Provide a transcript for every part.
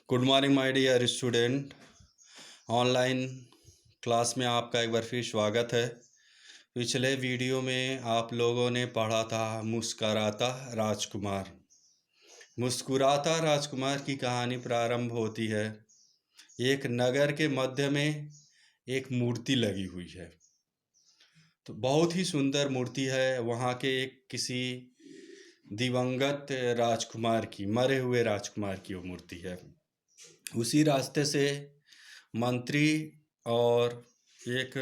Good morning my dear student. Online class में आपका एक बार फिर स्वागत है। पिछले वीडियो में आप लोगों ने पढ़ा था मुस्कुराता राजकुमार। मुस्कुराता राजकुमार की कहानी प्रारंभ होती है। एक नगर के मध्य में एक मूर्ति लगी हुई है। तो बहुत ही सुंदर मूर्ति है। वहाँ के एक किसी दिवंगत राजकुमार की, मरे हुए राजकुमार की वो मूर्ति है। उसी रास्ते से मंत्री और एक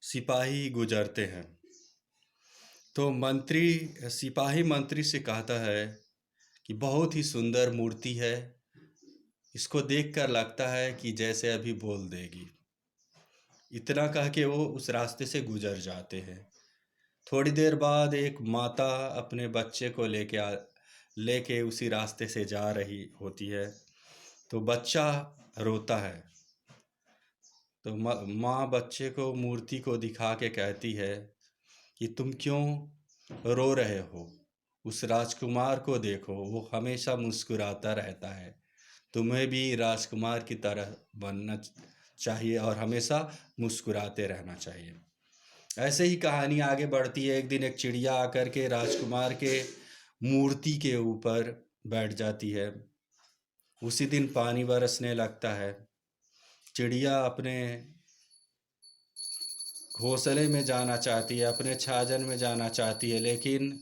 सिपाही गुजरते हैं। तो सिपाही मंत्री से कहता है कि बहुत ही सुंदर मूर्ति है, इसको देखकर लगता है कि जैसे अभी बोल देगी। इतना कह के वो उस रास्ते से गुजर जाते हैं। थोड़ी देर बाद एक माता अपने बच्चे को लेके उसी रास्ते से जा रही होती है। तो बच्चा रोता है। तो माँ बच्चे को मूर्ति को दिखा के कहती है कि तुम क्यों रो रहे हो? उस राजकुमार को देखो, वो हमेशा मुस्कुराता रहता है। तुम्हें भी राजकुमार की तरह बनना चाहिए और हमेशा मुस्कुराते रहना चाहिए। ऐसे ही कहानी आगे बढ़ती है। एक दिन एक चिड़िया आकर के राजकुमार के मूर्ति के ऊपर बैठ जाती है। उसी दिन पानी बरसने लगता है। चिड़िया अपने घोंसले में जाना चाहती है, अपने छाजन में जाना चाहती है, लेकिन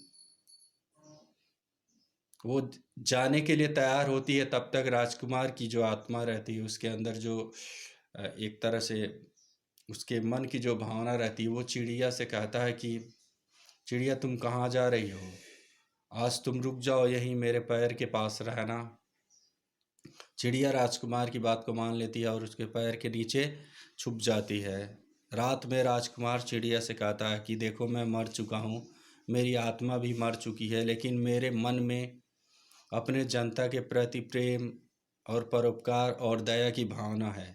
वो जाने के लिए तैयार होती है। तब तक राजकुमार की जो आत्मा रहती है, उसके अंदर जो एक तरह से उसके मन की जो भावना रहती है, वो चिड़िया से कहता है कि चिड़िया तुम कहाँ जा रही हो? आज तुम रुक जाओ, यहीं मेरे पैर के पास रहना। चिड़िया राजकुमार की बात को मान लेती है और उसके पैर के नीचे छुप जाती है। रात में राजकुमार चिड़िया से कहता है कि देखो, मैं मर चुका हूँ, मेरी आत्मा भी मर चुकी है, लेकिन मेरे मन में अपने जनता के प्रति प्रेम और परोपकार और दया की भावना है।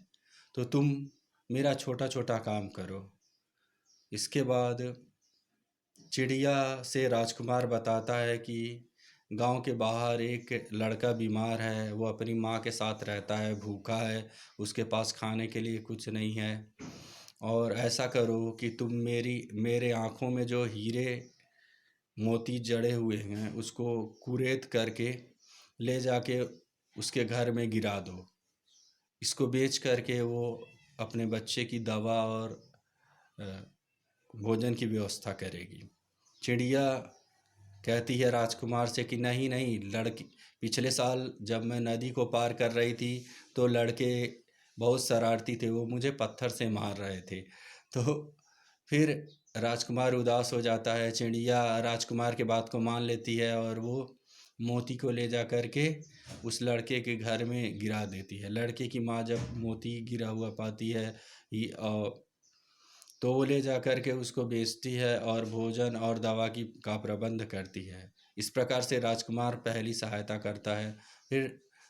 तो तुम मेरा छोटा छोटा काम करो। इसके बाद चिड़िया से राजकुमार बताता है कि गांव के बाहर एक लड़का बीमार है, वो अपनी माँ के साथ रहता है, भूखा है, उसके पास खाने के लिए कुछ नहीं है। और ऐसा करो कि तुम मेरे आँखों में जो हीरे मोती जड़े हुए हैं, उसको कुरेद करके ले जाके उसके घर में गिरा दो। इसको बेच करके वो अपने बच्चे की दवा और अ, भोजन की व्यवस्था करेगी। चिड़िया कहती है राजकुमार से कि नहीं नहीं, लड़की पिछले साल जब मैं नदी को पार कर रही थी तो लड़के बहुत शरारती थे, वो मुझे पत्थर से मार रहे थे। तो फिर राजकुमार उदास हो जाता है। चिड़िया राजकुमार के बात को मान लेती है और वो मोती को ले जा कर के उस लड़के के घर में गिरा देती है। लड़के की माँ जब मोती गिरा हुआ पाती है तो वो ले जा कर के उसको बेचती है और भोजन और दवा का प्रबंध करती है। इस प्रकार से राजकुमार पहली सहायता करता है। फिर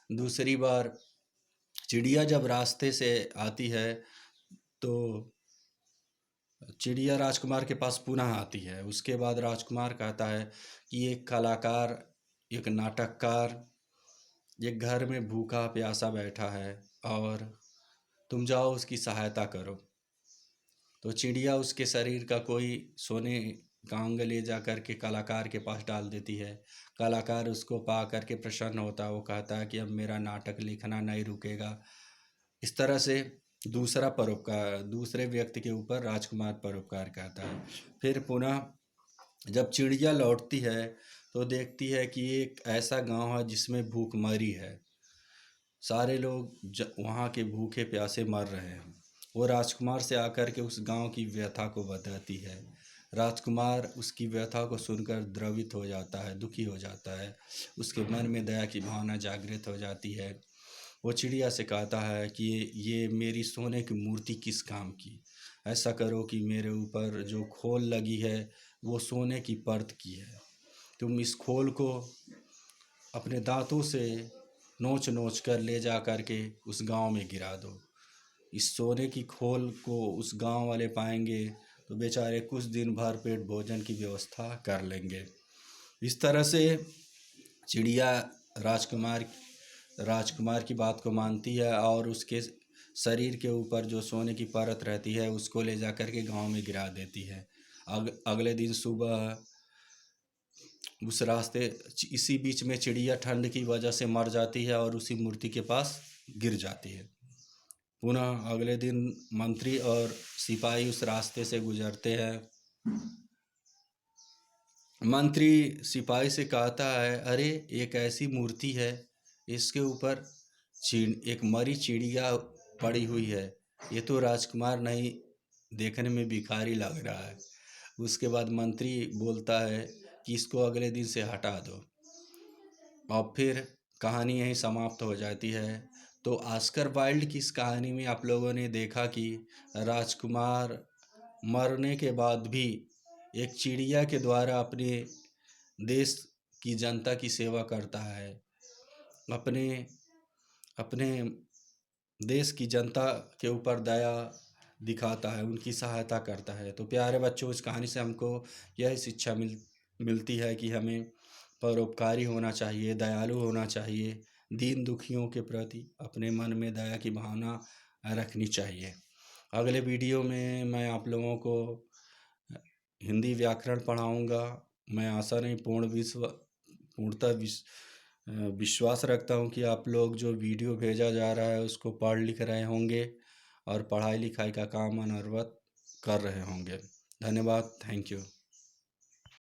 दूसरी बार चिड़िया जब रास्ते से आती है तो चिड़िया राजकुमार के पास पुनः आती है। उसके बाद राजकुमार कहता है कि एक कलाकार, एक नाटककार एक घर में भूखा प्यासा बैठा है और तुम जाओ उसकी सहायता करो। तो चिड़िया उसके शरीर का कोई सोने का अंग ले जा कर के कलाकार के पास डाल देती है। कलाकार उसको पा करके प्रसन्न होता है। वो कहता है कि अब मेरा नाटक लिखना नहीं रुकेगा। इस तरह से दूसरे व्यक्ति के ऊपर राजकुमार परोपकार करता है। फिर पुनः जब चिड़िया लौटती है तो देखती है कि एक ऐसा गांव है जिसमें भूखमरी है। सारे लोग वहाँ के भूखे प्यासे मर रहे हैं। वो राजकुमार से आकर के उस गांव की व्यथा को बताती है। राजकुमार उसकी व्यथा को सुनकर द्रवित हो जाता है, दुखी हो जाता है। उसके मन में दया की भावना जागृत हो जाती है। वो चिड़िया से कहता है कि ये मेरी सोने की मूर्ति किस काम की? ऐसा करो कि मेरे ऊपर जो खोल लगी है वो सोने की परत की है। तुम इस खोल को अपने दांतों से नोच नोच कर ले जा कर के उस गांव में गिरा दो। इस सोने की खोल को उस गांव वाले पाएंगे तो बेचारे कुछ दिन भर पेट भोजन की व्यवस्था कर लेंगे। इस तरह से चिड़िया राजकुमार राजकुमार की बात को मानती है और उसके शरीर के ऊपर जो सोने की परत रहती है उसको ले जाकर के गांव में गिरा देती है। अगले दिन सुबह उस रास्ते इसी बीच में चिड़िया ठंड की वजह से मर जाती है और उसी मूर्ति के पास गिर जाती है। पुनः अगले दिन मंत्री और सिपाही उस रास्ते से गुजरते हैं। मंत्री सिपाही से कहता है, अरे एक ऐसी मूर्ति है, इसके ऊपर एक मरी चिड़िया पड़ी हुई है, ये तो राजकुमार नहीं, देखने में भिखारी लग रहा है। उसके बाद मंत्री बोलता है कि इसको अगले दिन से हटा दो और फिर कहानी यहीं समाप्त हो जाती है। तो ऑस्कर वाइल्ड की इस कहानी में आप लोगों ने देखा कि राजकुमार मरने के बाद भी एक चिड़िया के द्वारा अपने देश की जनता की सेवा करता है, अपने अपने देश की जनता के ऊपर दया दिखाता है, उनकी सहायता करता है। तो प्यारे बच्चों, इस कहानी से हमको यह शिक्षा मिलती है कि हमें परोपकारी होना चाहिए, दयालु होना चाहिए, दीन दुखियों के प्रति अपने मन में दया की भावना रखनी चाहिए। अगले वीडियो में मैं आप लोगों को हिंदी व्याकरण पढ़ाऊँगा। मैं आशा नहीं पूर्णतः विश्वास रखता हूँ कि आप लोग जो वीडियो भेजा जा रहा है उसको पढ़ लिख रहे होंगे और पढ़ाई लिखाई का काम अनवरत कर रहे होंगे। धन्यवाद। Thank you.